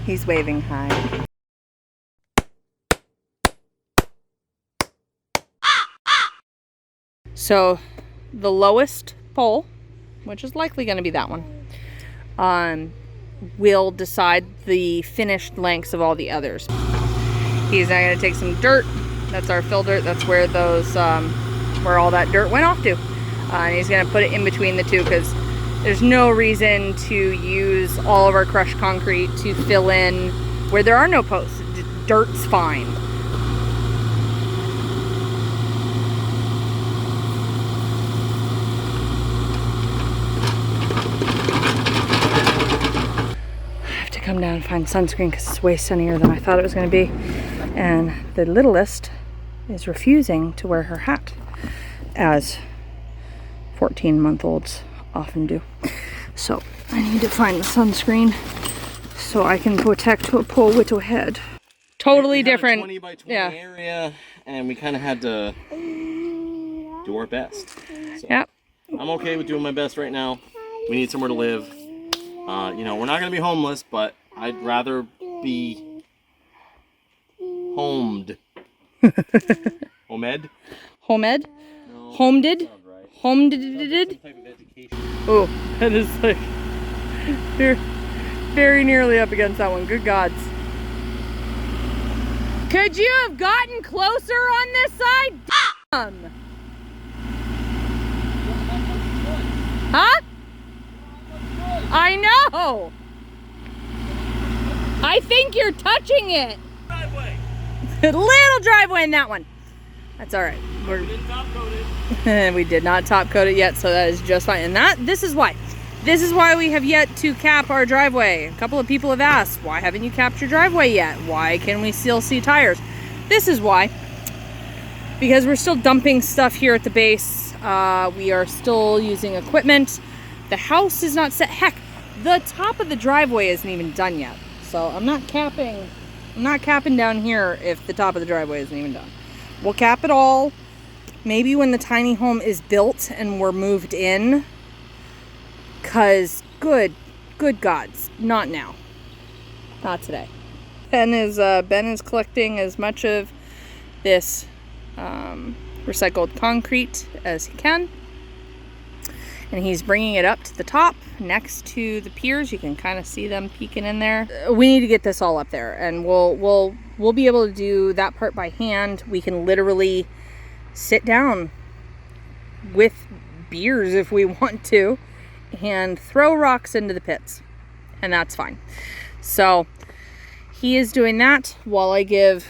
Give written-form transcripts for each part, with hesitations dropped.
He's waving hi. So the lowest pole, which is likely going to be that one, will decide the finished lengths of all the others. He's now going to take some dirt. That's our fill dirt. That's where those, where all that dirt went off to. And he's going to put it in between the two because there's no reason to use all of our crushed concrete to fill in where there are no posts. Dirt's fine. Come down and find sunscreen because it's way sunnier than I thought it was going to be. And the littlest is refusing to wear her hat, as 14-month-olds often do. So I need to find the sunscreen so I can protect a poor little head. Totally different. 20 by 20 area, and we kind of had to do our best. So yep. I'm okay with doing my best right now. We need somewhere to live. You know, we're not going to be homeless, but I'd rather be homed. Homed? Homed? No, Homeded? right. Homeded? Type of education. Oh, that is like, you're very nearly up against that one. Good gods. Could you have gotten closer on this side? Damn. Huh? I know! I think you're touching it! Driveway! Little driveway in that one. That's alright. We didn't top coat it. We did not top coat it yet, so that is just fine. And this is why. This is why we have yet to cap our driveway. A couple of people have asked, why haven't you capped your driveway yet? Why can we still see tires? This is why. Because we're still dumping stuff here at the base. We are still using equipment. The house is not set. Heck, the top of the driveway isn't even done yet. So I'm not capping down here if the top of the driveway isn't even done. We'll cap it all maybe when the tiny home is built and we're moved in. Cause good gods, not now. Not today. Ben is collecting as much of this recycled concrete as he can. And he's bringing it up to the top next to the piers. You can kind of see them peeking in there. We need to get this all up there, and we'll be able to do that part by hand. We can literally sit down with beers if we want to and throw rocks into the pits, and that's fine. So he is doing that while I give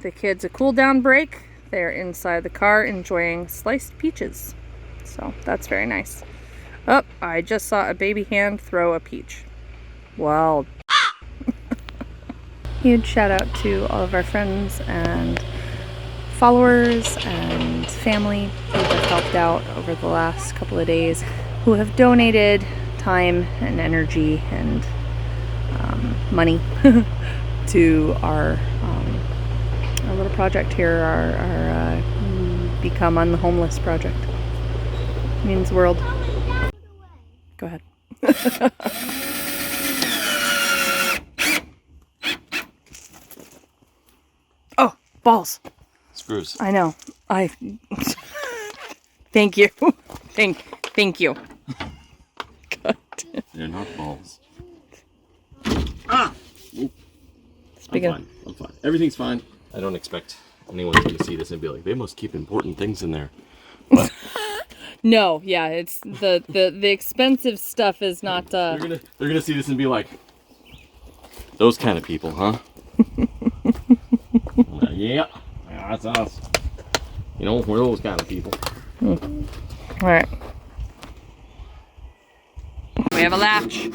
the kids a cool down break. They're inside the car enjoying sliced peaches. So that's very nice. Oh, I just saw a baby hand throw a peach. Wow. Huge shout out to all of our friends and followers and family who have helped out over the last couple of days, who have donated time and energy and money to our little project here, our Become Unhomeless project. Means the world. Go ahead. Oh, balls. Screws. I know. Thank you. Thank you. God. They're not balls. Ah! I'm fine. Everything's fine. I don't expect anyone's going to see this and be like, they must keep important things in there. But no, yeah, it's the expensive stuff is not. They're gonna see this and be like, those kind of people, huh? Yeah, that's us. You know, we're those kind of people. All right. We have a latch.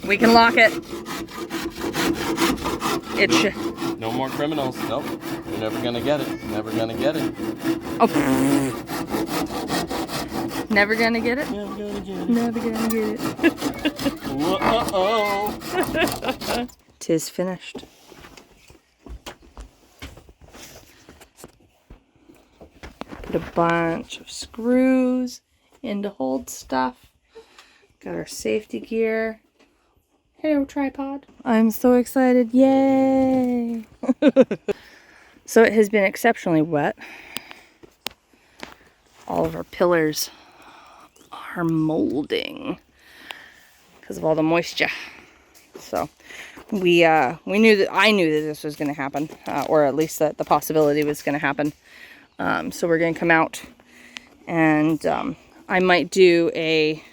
We can lock it. No more criminals. Nope. You're never gonna get it. Never gonna get it. Oh. Never gonna get it? Never gonna get it. Never gonna get it. Uh-oh. 'Tis finished. Put a bunch of screws in to hold stuff. Got our safety gear. Hello, tripod. I'm so excited. Yay! So it has been exceptionally wet. All of our pillars are molding because of all the moisture. So I knew that this was going to happen, or at least that the possibility was going to happen. So we're going to come out, and I might do a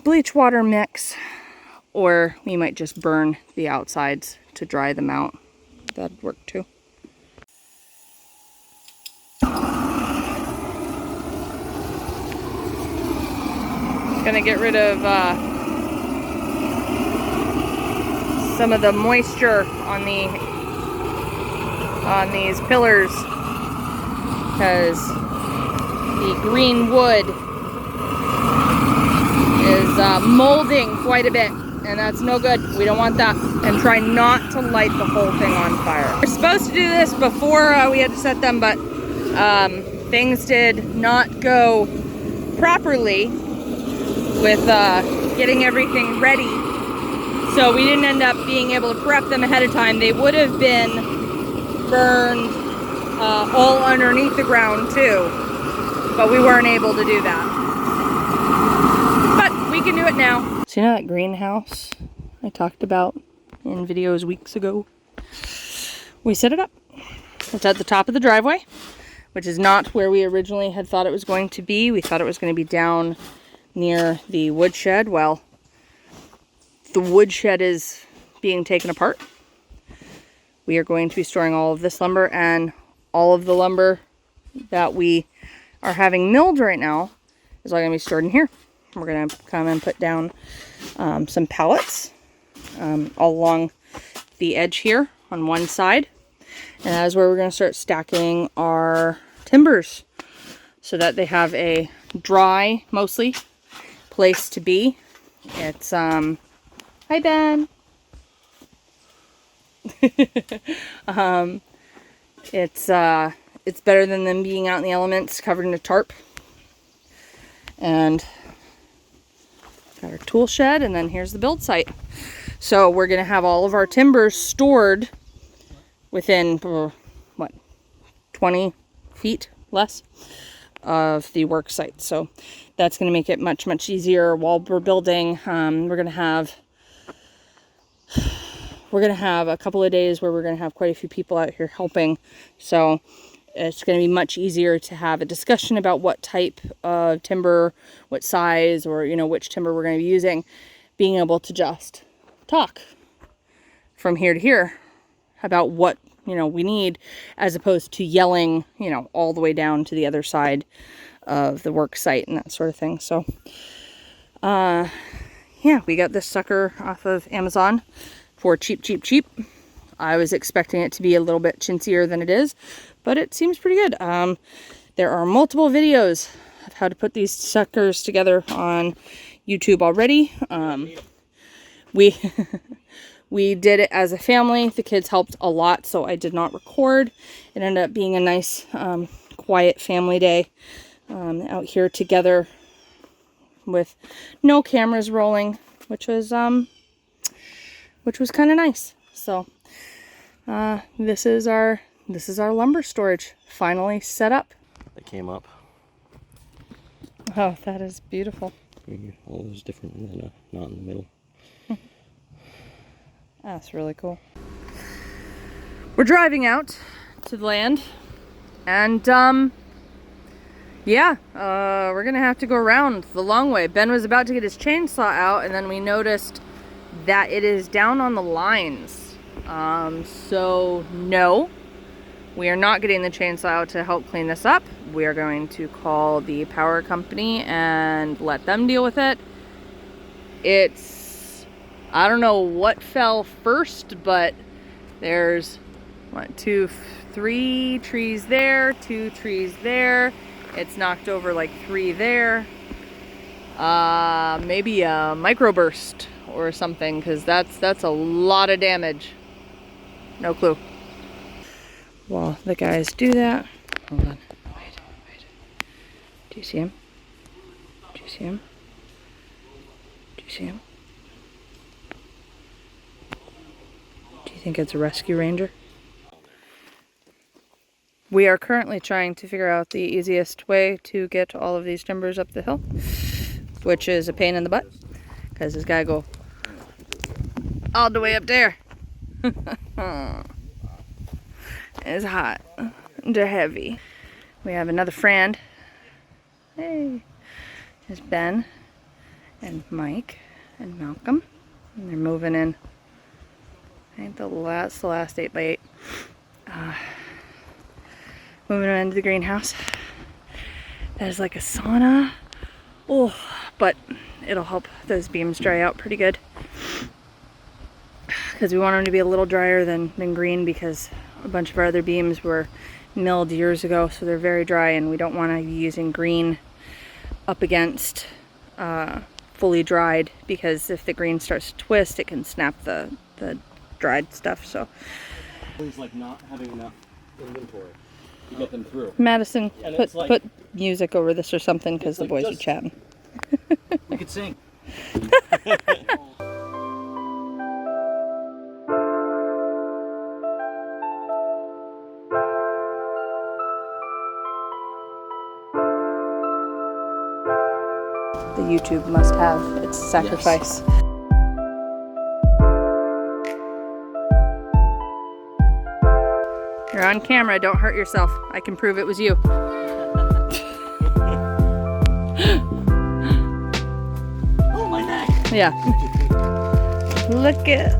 bleach water mix, or we might just burn the outsides to dry them out. That'd work too. Gonna get rid of some of the moisture on these pillars, because the green wood is molding quite a bit, and that's no good. We don't want that. And try not to light the whole thing on fire. We're supposed to do this before we had to set them, but things did not go properly with getting everything ready. So we didn't end up being able to prep them ahead of time. They would have been burned all underneath the ground too, but we weren't able to do that. But we can do it now. So you know that greenhouse I talked about in videos weeks ago? We set it up. It's at the top of the driveway, which is not where we originally had thought it was going to be. We thought it was going to be down near the woodshed. Well, the woodshed is being taken apart. We are going to be storing all of this lumber, and all of the lumber that we are having milled right now is all going to be stored in here. We're going to come and put down some pallets all along the edge here on one side, and that is where we're going to start stacking our timbers so that they have a dry, mostly, place to be. It's hi Ben. It's better than them being out in the elements covered in a tarp. And got our tool shed, and then here's the build site. So we're gonna have all of our timbers stored within what, 20 feet less of the work site. So that's going to make it much easier while we're building. We're going to have a couple of days where we're going to have quite a few people out here helping. So it's going to be much easier to have a discussion about what type of timber, what size, or which timber we're going to be using, being able to just talk from here to here about what we need, as opposed to yelling all the way down to the other side of the work site and that sort of thing. So yeah, we got this sucker off of Amazon for cheap. I was expecting it to be a little bit chintzier than it is, but it seems pretty good. There are multiple videos of how to put these suckers together on YouTube already. We did it as a family. The kids helped a lot, so I did not record. It ended up being a nice, quiet family day out here together with no cameras rolling, which was kind of nice. So this is our lumber storage finally set up. They came up. Oh, that is beautiful. All those different, and then not in the middle. That's really cool. We're driving out to the land, and yeah, we're gonna have to go around the long way. Ben was about to get his chainsaw out, and then we noticed that it is down on the lines. So no, we are not getting the chainsaw out to help clean this up. We are going to call the power company and let them deal with it. I don't know what fell first, but there's 3 trees there, 2 trees there. It's knocked over like 3 there. Maybe a microburst or something, because that's a lot of damage. No clue. While the guys do that, hold on. Wait. Do you see him? Do you see him? Do you see him? Do you think it's a rescue ranger? We are currently trying to figure out the easiest way to get all of these timbers up the hill, which is a pain in the butt, because it's gotta go all the way up there. It's hot. They're heavy. We have another friend. Hey. There's Ben and Mike and Malcolm. And they're moving in. I think the last 8x8. Moving on into the greenhouse. There's like a sauna. Oh, but it'll help those beams dry out pretty good. Because we want them to be a little drier than green, because a bunch of our other beams were milled years ago, so they're very dry, and we don't want to be using green up against fully dried, because if the green starts to twist, it can snap the dried stuff. So It's like not having enough inventory to get them through. Madison, Like, put music over this or something, because the like boys are just- chatting. We could sing. The YouTube must have its sacrifice. You're on camera, don't hurt yourself. I can prove it was you. Oh, my neck! Yeah. Look at